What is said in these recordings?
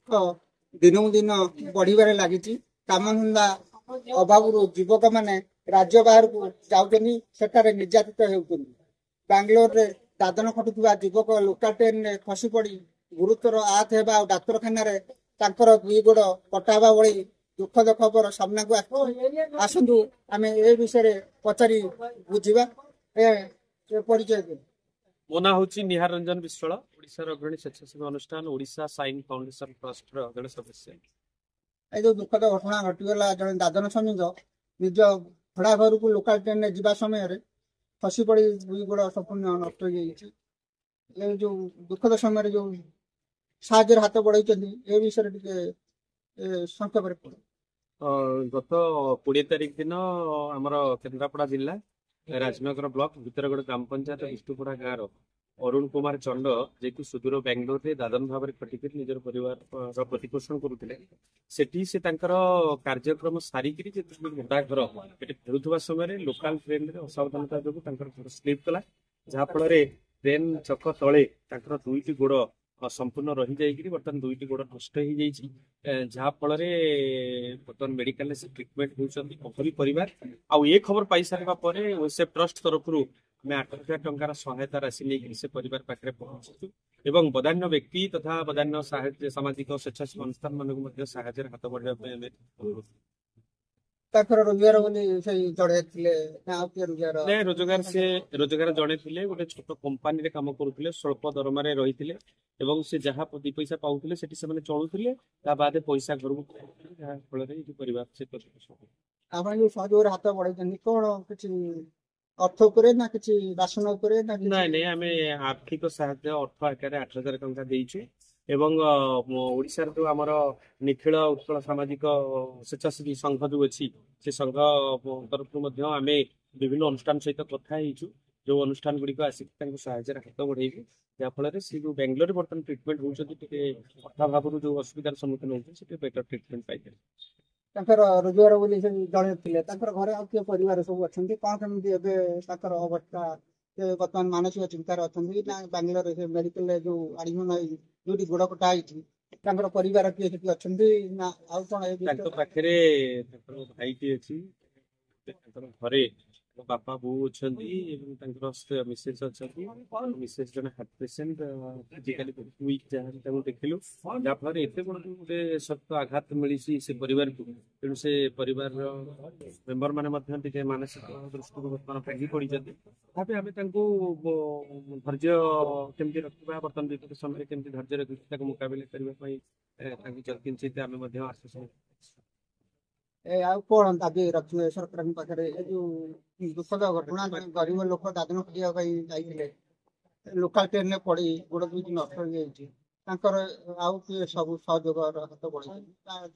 दिनकू दिन बढ़िबारे लागिछि। कामधंदा अभाव युवक मैंने राज्य बाहर को जाऊँगी सेठारे निर्यातित होउछन्ति। बांग्लोर रे दादन खटुवा युवक लोकल ट्रेन में खसी पड़ी गुरुतर आहत होगा डाक्तखाना दुई गोड़ कटावा भली दुखद खबर सामना को आसतु आम ए विषय पचारि बुझा परिचय दें। मो ना हूँ निहार रंजन विश्वाल ओडिशार अग्रणी स्वेच्छासेवी अनुष्ठान ओडिशा साइन फाउंडेशन ट्रस्ट जड़े सदस्य। ये जो दुखद घटना घटीगला जड़े दादन श्रमिक निज भड़ा घर को लोकल ट्रेन में जावा समय खसी पड़ी दुई गोड़ संपूर्ण नष्ट हो जाए। जो दुखद समय जो साहय हाथ बढ़ाई ए विषय संक्षेप गत 20 तारिख दिन आमर केन्द्रापड़ा जिला राजनगर ब्लॉक भितरगढ़ ग्राम पंचायत विष्णुपड़ा गाँव अरुण कुमार चंड जे कि सुदूर बेंगलोर रे दादन भाव खटिक निजर परिवार प्रतिपोषण करुले से कार्यक्रम सारिक भड़ा घर फेरुवा समय लोकल ट्रेन असावधानता जो घर स्लीप कला जहाँफल ट्रेन चक तले दुईटी गोड़ संपूर्ण रही जाइए बर्तमान दुईटी गोड़ नष्ट हो जहाँफल बर्तमान मेडिकल से ट्रिटमेंट होती परिवार आउ ये खबर पाई सारा ओएसएफ ट्रस्ट तरफ आम 8,000 टंकार सहायता राशि नहीं से परिवार पाखे पहुंचु एवं बदान्य व्यक्ति तथा बदान्य सामाजिक स्वेच्छासेवी अनुष्ठान मानक साहाय्य हाथ बढ़ाई रोजगार रोजगार से रोजगार जड़े थे गोटे छोट कंपानी काम करुले स्वल्प दरमा रही से जहाँ दी पैसा पाऊले से चलुले बाद पैसा घर को फल परिवार से सहयोग हाथ बढ़ाई कौन किसी अर्थ उपरे ना किसी राशन उपरे ना नहीं आम आर्थिक सहायता अर्थ आकार 8,000 टंका देइछु एवं ओडिशा जो आमर निखिल उत्कल सामाजिक स्वेच्छासेवी संघ जो अच्छी से संघ तरफ आम विभिन्न अनुष्ठान सहित कथा जो अनुष्ठान गुड़िक आसिक साहाय्य हाथ बढ़ेबू जहाँफल से जो बेंगलोर बर्तमान ट्रिटमेंट होती अर्थाभाव जो असुविधार सम्मुखीन होती बेटर ट्रिटमेंट पाई रोजगार बोली जड़े थे घर आ परिवार सब अच्छा कौन कमी अवस्था बर्तमान मानसिक चिंतार अच्छा ना बांग्लोर मेडिकल जो आडमिशन जो गोड़ कटा परिवार किए अच्छा ना आउ कौन पाखे भाईटी अच्छी घरे बापा बो अच्छा मिसेज अच्छा मिसेज जन हार्ट पेसेंट फिजिकली वीक जहाँ देखिलु जहाँफल एत बड़ गोटे सख्त आघात मिली से परिवार को तेणु से परिवार मेम्बर मैंने मानसिक दृष्टि बर्तमान भांगी पड़ी तथापि आम धैर्य केमती रखा बर्तमान विपद समय केमती धैर्य रखी मुकाबला करने आम आश्वासन कौन दाबी रखिए सरकार पाखे जो दुखद घटना गरीब लोक दादन खटिया लोकल ट्रेन में पड़ी गोड़ दुईटी नष्ट हो आउ किए सब सहयोग हाथ बढ़ाई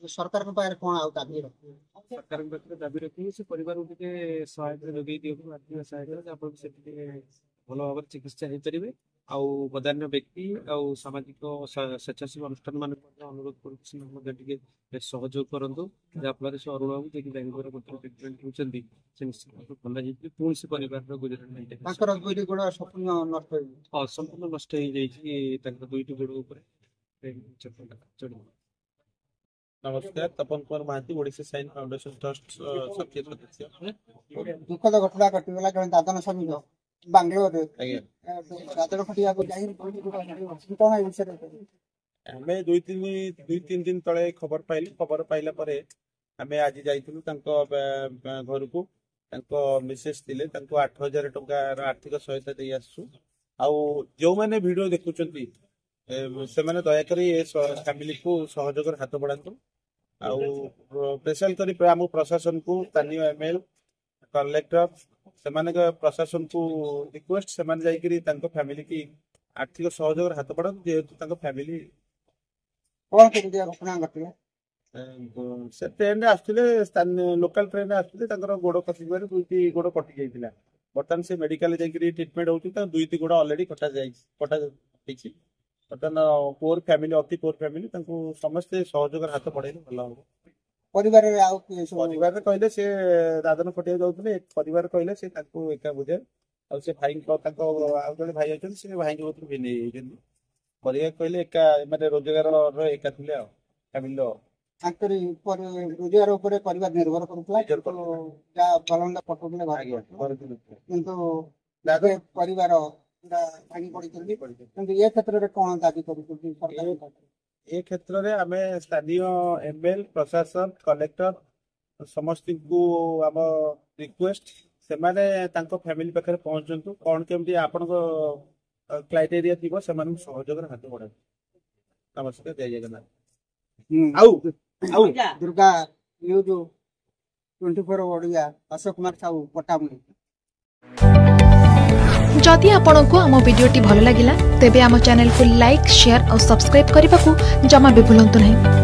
सरकार कौन आउ दाबी रखिए सरकार दाबी रखी से परिवार को सहायता जोगे दिखाँ आर्थिक सहायता जहाँफल से भल भाव चिकित्सा हो पारे आउ बदान्य व्यक्ति आउ सामाजिक स्वेच्छासेवी अनुष्ठान मान अनुरोध कर सहयोग करूँ जहाँफल से अरुण बाबू जी बेंगलोर ट्रिटमेंट होती निश्चित भल पुणी से परिवार गुजरात संपूर्ण नष्ट हो दुईटी गोड़ चढ़। नमस्कार, Tapan Kumar Mahati Odisha Sign Foundation Trust सक्रिय सदस्य। दुखद घटना घटीगला जन दादन श्रमिक बांग्लोर दादन खटिया कौन विषय आम दुई तीन दिन तले खबर पाइला परे आम आज जाइलु घर को मिसेस थिले 8,000 टंकार आर्थिक सहायता दे आसु आउ जो मैंने वीडियो देखुचंती से मैंने दयाकोर ये फैमिली को सहयोग हाथ बढ़ातु आउ स्पेशल करी आम प्रशासन को स्थानीय एमएल कलेक्टर से प्रशासन को रिक्वेस्ट से फैमिली की आर्थिक सहयोग हाथ बढ़ा जेहेतु फैमिली कौन घटना घटना से ट्रेन आसुले लोकल ट्रेन आसुले गोड़ खसी दुईटी गोड़ कटि जाइए बर्तमान से मेडिकल जाकि ट्रिटमेंट होती दुईटी गोड़ अलरेडी कटा बर्तमान पुअर फैमिली अति पुअर फैमिली समस्ते सहयोग हाथ बढ़े भल हम परिवार कहले से दादन खटिया जाऊे परिवार कहले से एका बुझे से भाई जो भाई अच्छे से भाई भिन्न परिवार कहले एका रोजगार एका थे ଫ୍ୟାମିଲିର ତାଙ୍କରି ରୋଜଗାର ଉପରେ ପରିବାର ନିର୍ଭର କରୁଥିଲା ନିର୍ଭର କିନ୍ତୁ ଯାହା ଭଲମନ୍ଦ ପଠଉଥିଲେ ଘରେ କିନ୍ତୁ ଏବେ ପରିବାର ପୁରା ଭାଙ୍ଗି ପଡିଛନ୍ତି କିନ୍ତୁ ଏ କ୍ଷେତ୍ରରେ କଣ ଦାବି କରୁଛନ୍ତି ସରକାର? ଏ କ୍ଷେତ୍ରରେ ଆମେ ସ୍ଥାନୀୟ ଏମଏଲ ପ୍ରଶାସନ କଲେକ୍ଟର ସମସ୍ତଙ୍କୁ ଆମ ରିକ୍ୱେଷ୍ଟ ସେମାନେ ତାଙ୍କ ଫ୍ୟାମିଲି ପାଖରେ ପହଞ୍ଚନ୍ତୁ କଣ କେମିତି ଆପଣଙ୍କ କ୍ରାଇଟେରିଆ ଥିବ ସେମାନଙ୍କୁ ସହଯୋଗରେ ହାତ ବଢାନ୍ତୁ। ନମସ୍କାର, ଜୟ ଜଗନ୍ନାଥ। ଆଉ ଦୁର୍ଗା ନ୍ୟୁଜ 24 ଓଡ଼ିଆ ଅଶୋକ କୁମାର ସାହୁ ପଟ୍ଟାମୁଣ୍ଡି। जदि आपंक आम भिडी भल लगा तेब आम चैनल को लाइक शेयर और सब्सक्राइब करने को जमा भी भूलु नहीं।